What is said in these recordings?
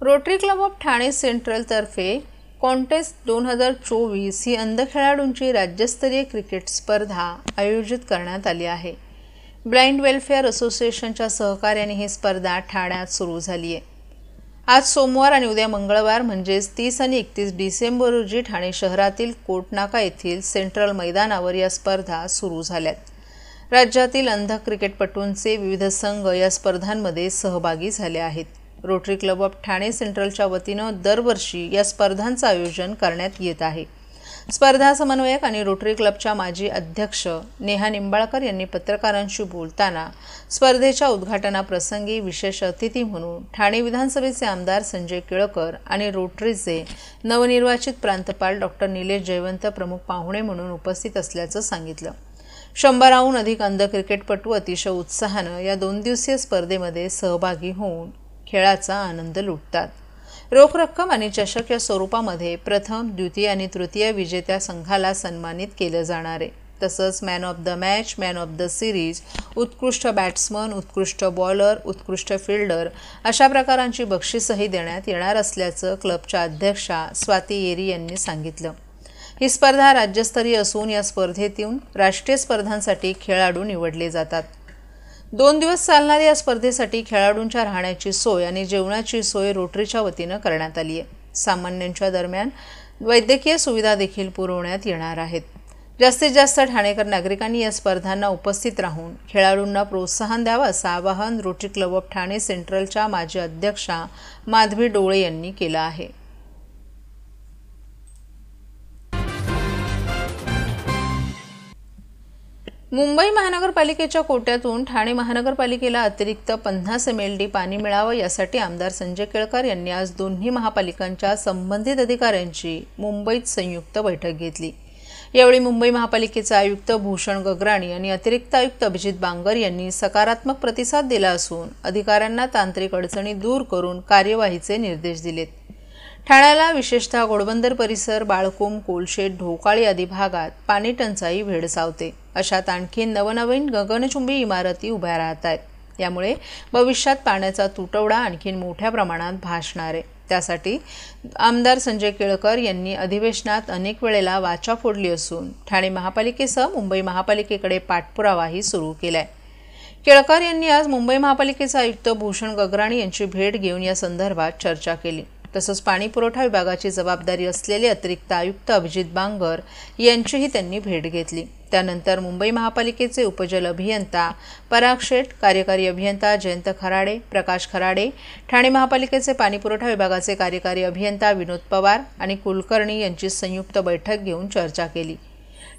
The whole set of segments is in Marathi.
रोटरी क्लब ऑफ ठाणे सेंट्रलतर्फे कॉन्टेस्ट 2024 ही अंध खेळाडूंची राज्यस्तरीय क्रिकेट स्पर्धा आयोजित करण्यात आली आहे। ब्लाइंड वेलफेअर असोसिएशनच्या सहकार्याने ही स्पर्धा ठाण्यात सुरू झाली आहे। आज सोमवार आणि उद्या मंगळवार म्हणजेच 30 आणि 31 डिसेंबर रोजी ठाणे शहरातील कोटनाका येथील सेंट्रल मैदानावर या स्पर्धा सुरू झाल्यात। राज्यातील अंध क्रिकेटपटूंचे विविध संघ या स्पर्धांमध्ये सहभागी झाले आहेत। रोटरी क्लब ऑफ ठाणे सेंट्रलच्या वतीनं दरवर्षी या स्पर्धांचं आयोजन करण्यात येत आहे। स्पर्धा समन्वयक आणि रोटरी क्लबच्या माजी अध्यक्ष नेहा निंबाळकर यांनी पत्रकारांशी बोलताना स्पर्धेच्या उद्घाटनाप्रसंगी विशेष अतिथी म्हणून ठाणे विधानसभेचे आमदार संजय केळकर आणि रोटरीचे नवनिर्वाचित प्रांतपाल डॉक्टर निलेश जयवंत प्रमुख पाहुणे म्हणून उपस्थित असल्याचं सांगितलं। 100हून अधिक अंध क्रिकेटपटू अतिशय उत्साहानं या 2 दिवसीय स्पर्धेमध्ये सहभागी होऊन खेळाचा आनंद लुटतात। रोख रक्कम आणि चषक या स्वरूपामध्ये प्रथम, द्वितीय आणि तृतीय विजेत्या संघाला सन्मानित केलं जाणार आहे। तसंच man of the match, man of the series, उत्कृष्ट बॅट्समन, उत्कृष्ट बॉलर, उत्कृष्ट फिल्डर अशा प्रकारांची बक्षीसही देण्यात येणार असल्याचं क्लबच्या अध्यक्षा स्वाती येरी यांनी सांगितलं। ही स्पर्धा राज्यस्तरीय असून या स्पर्धेतून राष्ट्रीय स्पर्धांसाठी खेळाडू निवडले जातात। 2 दिवस चालणाऱ्या या स्पर्धेसाठी खेळाडूंच्या राहण्याची सोय आणि जेवणाची सोय रोटरीच्या वतीनं करण्यात आली आहे। सामान्यांच्या दरम्यान वैद्यकीय सुविधा देखील पुरवण्यात येणार आहेत। जास्तीत जास्त ठाणेकर नागरिकांनी या स्पर्धांना उपस्थित राहून खेळाडूंना प्रोत्साहन द्यावं असं आवाहन रोटरी क्लब ऑफ ठाणे सेंट्रलच्या माजी अध्यक्षा माधवी डोळे यांनी केलं आहे। मुंबई महानगरपालिकेच्या कोट्यातून ठाणे महानगरपालिकेला अतिरिक्त 50 MLD पाणी मिळावं यासाठी आमदार संजय केळकर यांनी आज दोन्ही महापालिकांच्या संबंधित अधिकाऱ्यांची मुंबईत संयुक्त बैठक घेतली। यावेळी मुंबई महापालिकेचे आयुक्त भूषण गगराणी आणि अतिरिक्त आयुक्त अभिजित बांगर यांनी सकारात्मक प्रतिसाद दिला असून अधिकाऱ्यांना तांत्रिक अडचणी दूर करून कार्यवाहीचे निर्देश दिलेत। ठाण्याला विशेषतः घोडबंदर परिसर, बाळकोम, कोलशेत, ढोकाळी आदी भागात पाणी टंचाई भेडसावते। अशात आणखी नवनवीन गगनचुंबी इमारती उभ्या राहत आहेत। यामुळे भविष्यात पाण्याचा तुटवडा आणखी मोठ्या प्रमाणात भासणार आहे। त्यासाठी आमदार संजय केळकर यांनी अधिवेशनात अनेक वेळेला वाचा फोडली असून ठाणे महापालिकेसह मुंबई महापालिकेकडे पाठपुरावाही सुरू केलाय। केळकर यांनी आज मुंबई महापालिकेचे आयुक्त भूषण गगराणी यांची भेट घेऊन या संदर्भात चर्चा केली। तसंच पाणी पुरवठा विभागाची जबाबदारी असलेले अतिरिक्त आयुक्त अभिजित बांगर यांचीही त्यांनी भेट घेतली। त्यानंतर मुंबई महापालिकेचे उपजल अभियंता पराग शेठ, कार्यकारी अभियंता जयंत खराडे, प्रकाश खराडे, ठाणे महापालिकेचे पाणी पुरवठा विभागाचे कार्यकारी अभियंता विनोद पवार आणि कुलकर्णी यांची संयुक्त बैठक घेऊन चर्चा केली।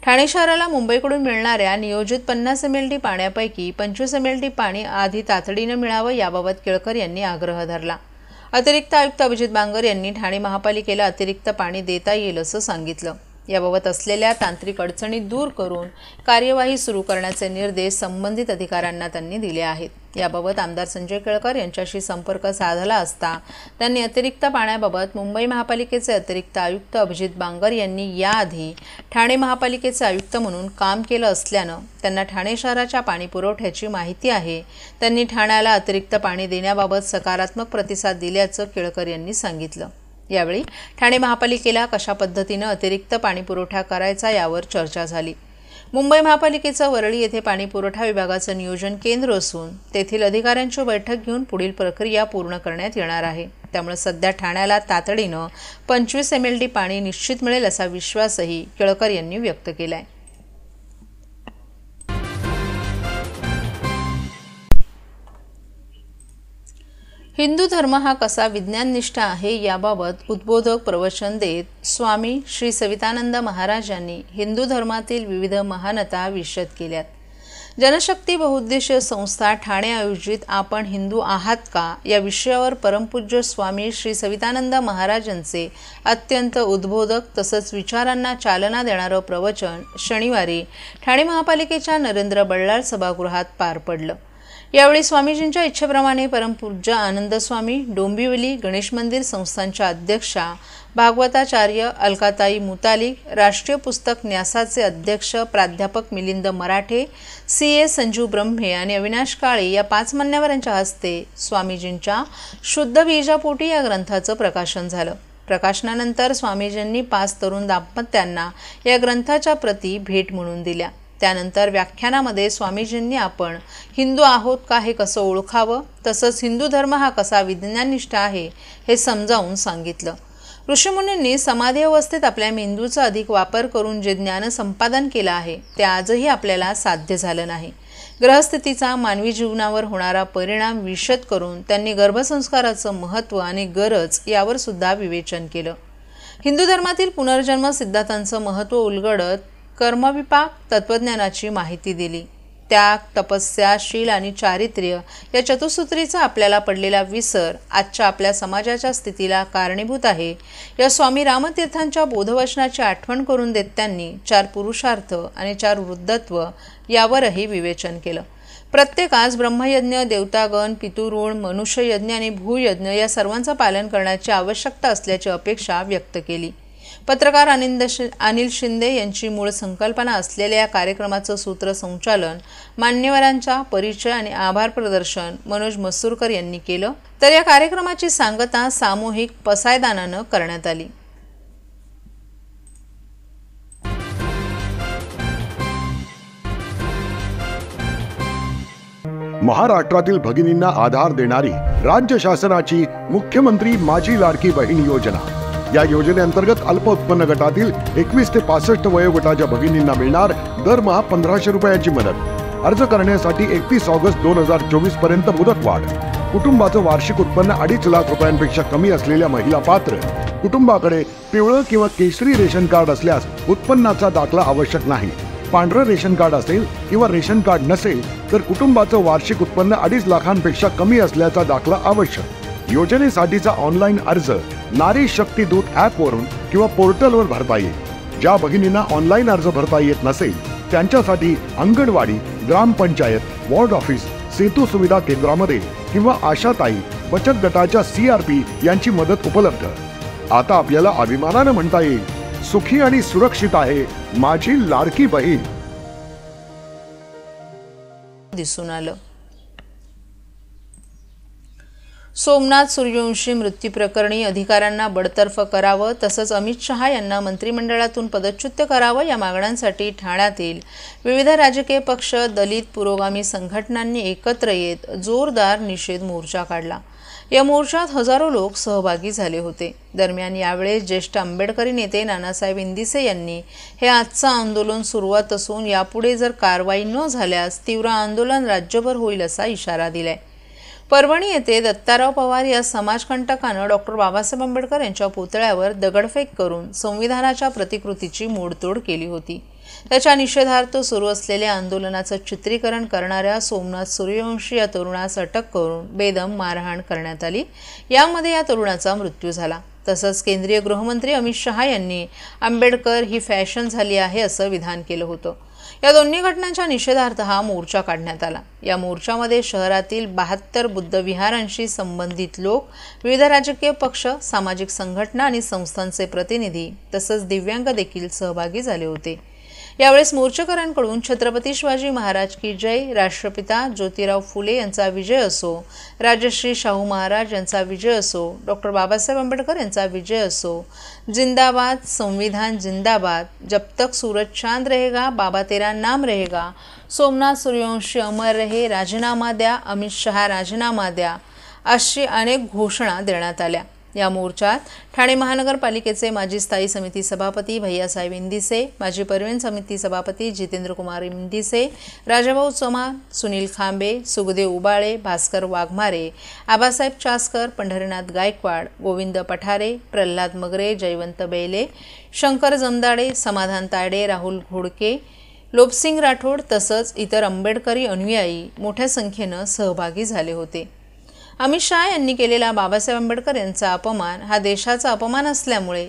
ठाणे शहराला मुंबईकडून मिळणाऱ्या नियोजित 50 MLD पाण्यापैकी 25 MLD पाणी आधी तातडीनं मिळावं याबाबत केळकर यांनी आग्रह धरला। अतिरिक्त आयुक्त अभिजित बांगर यांनी ठाणे महापालिकेला अतिरिक्त पाणी देता येईल असं सांगितलं। याबाबत असलेल्या तांत्रिक अडचणी दूर करून कार्यवाही सुरू करण्याचे निर्देश संबंधित अधिकाऱ्यांना त्यांनी दिले आहेत। याबाबत आमदार संजय केळकर यांच्याशी संपर्क साधला असता त्यांनी अतिरिक्त पाण्याबाबत मुंबई महापालिकेचे अतिरिक्त आयुक्त अभिजित बांगर यांनी याआधी ठाणे महापालिकेचे आयुक्त म्हणून काम केलं असल्यानं त्यांना ठाणे शहराच्या पाणी पुरवठ्याची माहिती आहे। त्यांनी ठाण्याला अतिरिक्त पाणी देण्याबाबत सकारात्मक प्रतिसाद दिल्याचं केळकर यांनी सांगितलं। यावेळी ठाणे महापालिकेला कशा पद्धतीनं अतिरिक्त पाणी पुरवठा करायचा यावर चर्चा झाली। मुंबई महापालिकेचं वरळी येथे पाणी पुरवठा विभागाचं नियोजन केंद्र असून तेथील अधिकाऱ्यांची बैठक घेऊन पुढील प्रक्रिया पूर्ण करण्यात येणार आहे। त्यामुळे सध्या ठाण्याला तातडीनं 25 MLD पाणी निश्चित मिळेल असा विश्वासही केळकर यांनी व्यक्त केलाय। हिंदू धर्म हा कसा विज्ञाननिष्ठ आहे याबाबत उद्बोधक प्रवचन देत स्वामी श्री सवितानंद महाराज यांनी हिंदू धर्मातील विविध महानता विशद केल्यात। जनशक्ती बहुउद्देशीय संस्था ठाणे आयोजित आपण हिंदू आहात का या विषयावर परमपूज्य स्वामी श्री सवितानंद महाराज यांचे अत्यंत उद्बोधक तसंच विचारांना चालना देणारं प्रवचन शनिवारी ठाणे महापालिकेच्या नरेंद्र बल्लाळ सभागृहात पार पडलं। यावेळी स्वामीजींच्या इच्छेप्रमाणे परमपूज्य आनंद स्वामी, डोंबिवली गणेश मंदिर संस्थानच्या अध्यक्षा भागवताचार्य अलकाताई मुतालिक, राष्ट्रीय पुस्तक न्यासाचे अध्यक्ष प्राध्यापक मिलिंद मराठे, CA संजू ब्रह्मे आणि अविनाश काळे या 5 मान्यवरांच्या हस्ते स्वामीजींच्या शुद्ध बीजापोटी या ग्रंथाचं प्रकाशन झालं. प्रकाशनानंतर स्वामीजींनी 5 तरुण दाम्पत्यांना या ग्रंथाच्या प्रती भेट म्हणून दिल्या. त्यानंतर व्याख्यानामध्ये स्वामीजींनी आपण हिंदू आहोत का हे कसं ओळखावं, तसंच हिंदू धर्म हा कसा विज्ञाननिष्ठ आहे हे समजावून सांगितलं. ऋषीमुनींनी समाधी अवस्थेत आपल्या मेंदूचा अधिक वापर करून जे ज्ञान संपादन केलं आहे ते आजही आपल्याला साध्य झालं नाही. ग्रहस्थितीचा मानवी जीवनावर होणारा परिणाम विशद करून त्यांनी गर्भसंस्काराचं महत्त्व आणि गरज यावर सुद्धा विवेचन केलं. हिंदू धर्मातील पुनर्जन्म सिद्धांतांचं महत्त्व उलगडत कर्मविपाक तत्त्वज्ञानाची माहिती दिली. त्याग, तपस्या, शील आणि चारित्र्य या चतुसूत्रीचा आपल्याला पडलेला विसर आजच्या आपल्या समाजाच्या स्थितीला कारणीभूत आहे. या स्वामी रामतीर्थांच्या बोधवचनाची आठवण करून देत त्यांनी 4 पुरुषार्थ आणि 4 वृद्धत्व यावरही विवेचन केलं. प्रत्येकास ब्रह्मयज्ञ, देवतागण, पितृऋण, मनुष्ययज्ञ आणि भूयज्ञ या सर्वांचं पालन करण्याची आवश्यकता असल्याची अपेक्षा व्यक्त केली. पत्रकार अनिल शिंदे यांची मूळ संकल्पना असलेल्या या कार्यक्रमाचं सूत्रसंचालन, मान्यवरांचा परिचय आणि आभार प्रदर्शन मनोज मसूरकर यांनी केलं. तर या कार्यक्रमाची सांगता सामूहिक पसायदानानं करण्यात आली. महाराष्ट्रातील भगिनींना आधार देणारी राज्य शासनाची मुख्यमंत्री माझी लाडकी बहीण योजना. या योजनेअंतर्गत अल्प उत्पन्न गटातील 21 ते 65 वयोगटाच्या भगिनींना मिळणार दरमहा 1500 रुपयाची मदत. अर्ज करण्यासाठी 31 ऑगस्ट 2024 पर्यंत मुदतवाढ. कुटुंबाचं वार्षिक उत्पन्न 2.5 लाख रुपयांपेक्षा कमी असलेल्या महिला पात्र. कुटुंबाकडे पिवळं किंवा केशरी रेशन कार्ड असल्यास उत्पन्नाचा दाखला आवश्यक नाही. पांढरं रेशन कार्ड असेल किंवा रेशन कार्ड नसेल तर कुटुंबाचं वार्षिक उत्पन्न 2.5 लाखांपेक्षा कमी असल्याचा दाखला आवश्यक. योजनेसाठीचा ऑनलाईन अर्ज नारी शक्ती दूत ॲपवरून किंवा पोर्टलवर भरता येईल. ज्या भगिनींना ऑनलाईन अर्ज भरता येत नसेल त्यांच्यासाठी अंगणवाडी, ग्रामपंचायत, वॉर्ड ऑफिस, सेतू सुविधा केंद्रामध्ये किंवा आशाताई बचत गटाच्या CRP यांची मदत उपलब्ध. आता आपल्याला अभिमानानं म्हणता येईल, सुखी आणि सुरक्षित आहे माझी लाडकी बहीण. दिसून आलं. सोमनाथ सूर्यवंशी मृत्यू प्रकरणी अधिकाऱ्यांना बडतर्फ करावं तसंच अमित शहा यांना मंत्रिमंडळातून पदच्युत करावं या मागण्यांसाठी ठाण्यातील विविध राजकीय पक्ष, दलित पुरोगामी संघटनांनी एकत्र येत जोरदार निषेध मोर्चा काढला. या मोर्चात हजारो लोक सहभागी झाले होते. दरम्यान यावेळेस ज्येष्ठ आंबेडकरी नेते नानासाहेब इंदिसे यांनी हे आजचं आंदोलन सुरुवात असून यापुढे जर कारवाई न झाल्यास तीव्र आंदोलन राज्यभर होईल असा इशारा दिलाय. परभणी येथे दत्ताराव पवार या समाजकंटकानं डॉक्टर बाबासाहेब आंबेडकर यांच्या पुतळ्यावर दगडफेक करून संविधानाच्या प्रतिकृतीची मोडतोड केली होती. त्याच्या निषेधार्थ सुरू असलेल्या आंदोलनाचं चित्रीकरण करणाऱ्या सोमनाथ सूर्यवंशी या तरुणास अटक करून बेदम मारहाण करण्यात आली. यामध्ये या तरुणाचा मृत्यू झाला. तसंच केंद्रीय गृहमंत्री अमित शहा यांनी आंबेडकर ही फॅशन झाली आहे असं विधान केलं होतं. या दोन्ही घटनांच्या निषेधार्थ हा मोर्चा काढण्यात आला. या मोर्चामध्ये शहरातील 72 बुद्धविहारांशी संबंधित लोक, विविध राजकीय पक्ष, सामाजिक संघटना आणि संस्थांचे प्रतिनिधी तसंच दिव्यांग देखील सहभागी झाले होते. यावेळेस मोर्चेकरांकडून छत्रपती शिवाजी महाराज की जय, राष्ट्रपिता ज्योतिराव फुले यांचा विजय असो, राजश्री शाहू महाराज यांचा विजय असो, डॉक्टर बाबासाहेब आंबेडकर यांचा विजय असो, जिंदाबाद, संविधान जिंदाबाद, जब तक सूरज चांद रहेगा, बाबा तेरा नाम रहेगा, सोमनाथ सूर्यवंशी अमर रहे, राजीनामा द्या, अमित शहा राजीनामा द्या अशी अनेक घोषणा देण्यात आल्या. या मोर्चात ठाणे महानगरपालिकेचे माजी स्थायी समिती सभापती भैयासाहेब इंदिसे, माजी परिवहन समिती सभापती जितेंद्र कुमार इंदिसे, राजाभाऊ चव्हाण, सुनील खांबे, सुखदेव उबाळे, भास्कर वाघमारे, आबासाहेब चासकर, पंढरीनाथ गायकवाड, गोविंद पठारे, प्रल्हाद मगरे, जयवंत बैले, शंकर जमदाडे, समाधान तायडे, राहुल घोडके, लोभसिंग राठोड तसंच इतर आंबेडकरी अनुयायी मोठ्या संख्येनं सहभागी झाले होते. अमित शहा यांनी केलेला बाबासाहेब आंबेडकर यांचा अपमान हा देशाचा अपमान असल्यामुळे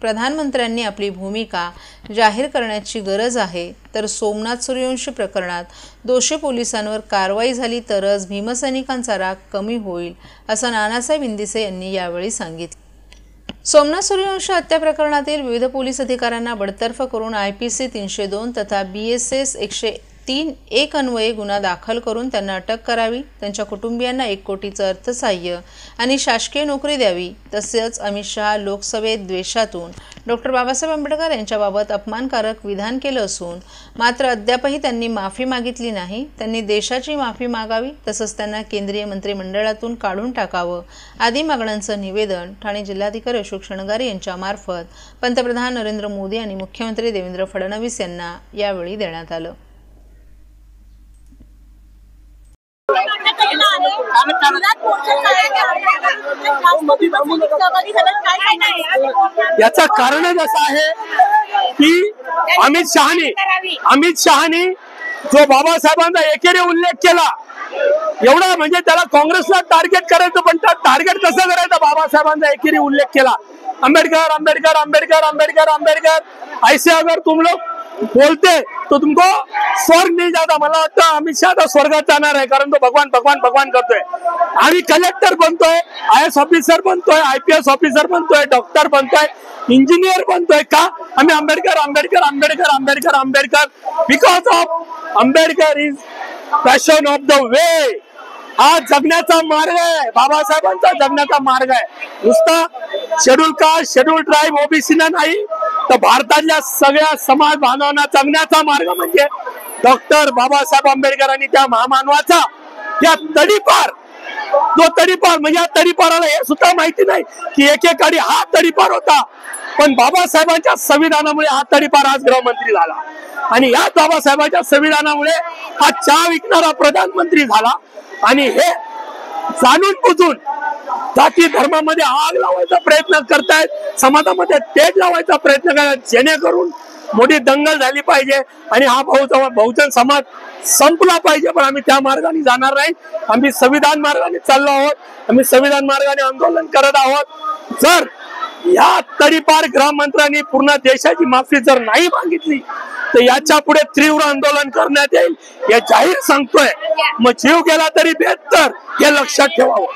प्रधानमंत्र्यांनी आपली भूमिका जाहीर करण्याची गरज आहे. तर सोमनाथ सूर्यवंशी प्रकरणात दोषी पोलिसांवर कारवाई झाली तरच भीमसैनिकांचा राग कमी होईल असं नानासाहेब इंदिसे यांनी यावेळी सांगितलं. सोमनाथ सूर्यवंशी हत्या प्रकरणातील विविध पोलीस अधिकाऱ्यांना बडतर्फ करून IPC 302 तथा BSS 103(1) अन्वये गुन्हा दाखल करून त्यांना अटक करावी, त्यांच्या कुटुंबियांना 1 कोटीचं अर्थसहाय्य आणि शासकीय नोकरी द्यावी। तसेच अमित शहा लोकसभेत द्वेषातून डॉक्टर बाबासाहेब आंबेडकर यांच्याबाबत अपमानकारक विधान केलं असून मात्र अद्यापही त्यांनी माफी मागितली नाही। त्यांनी देशाची माफी मागावी, तसंच त्यांना केंद्रीय मंत्रिमंडळातून काढून टाकावं आदी मागण्यांचं निवेदन ठाणे जिल्हाधिकारी अशोक शृंगारे यांच्यामार्फत पंतप्रधान नरेंद्र मोदी आणि मुख्यमंत्री देवेंद्र फडणवीस यांना यावेळी देण्यात आलं। याचं कारणच असं आहे की अमित शहानी जो बाबासाहेबांचा एकेरी उल्लेख केला, एवढा म्हणजे त्याला काँग्रेसला टार्गेट करायचं, पण त्या टार्गेट कसं करायचं, बाबासाहेबांचा एकेरी उल्लेख केला, अंबेडकर अंबेडकर अंबेडकर अंबेडकर अंबेडकर ऐसे अगर तुम लोग बोलते तो तुमको स्वर्ग नहीं जाता। मला वाटतं अमित शहा स्वर्गात जाणार आहे, कारण तो भगवान भगवान भगवान करतोय। आम्ही कलेक्टर बनतोय, IAS ऑफिसर बनतोय, IPS ऑफिसर बनतोय, डॉक्टर बनतोय, इंजिनियर बनतोय का? आम्ही Ambedkar Ambedkar Ambedkar Ambedkar Ambedkar because of Ambedkar is passion of the way. हा जगण्याचा मार्ग आहे, बाबासाहेबांचा जगण्याचा मार्ग आहे। नुसता schedule caste schedule tribe OBC ना नाही, तर भारतातल्या सगळ्या समाज बांधवांना जगण्याचा मार्ग म्हणजे डॉक्टर बाबासाहेब आंबेडकर आणि त्या महामानवाचा या तडीपार, जो तडीपार म्हणजे या तडीपाराला हे सुद्धा माहिती नाही की एकेकाळी हा तडीपार होता, पण बाबासाहेबांच्या संविधानामुळे हा तडीपार आज गृहमंत्री झाला आणि या बाबासाहेबांच्या संविधानामुळे हा चहा विकणारा प्रधानमंत्री झाला। आणि हे जाणून बुजून जाती धर्मामध्ये आग लावायचा प्रयत्न करतायत, समाजामध्ये तेज लावायचा प्रयत्न करतायत, जेणेकरून मोठी दंगल झाली पाहिजे आणि हा बहुजन समाज संपला पाहिजे। पण आम्ही त्या मार्गाने जाणार नाही, आम्ही संविधान मार्गाने चाललो आहोत, आम्ही संविधान मार्गाने आंदोलन करत आहोत। जर या तडीपार गृहमंत्र्यांनी पूर्ण देशाची माफी जर नाही मागितली तर याच्या पुढे तीव्र आंदोलन करण्यात येईल, हे जाहीर सांगतोय। मग जीव गेला तरी बेहतर हे लक्षात ठेवावं।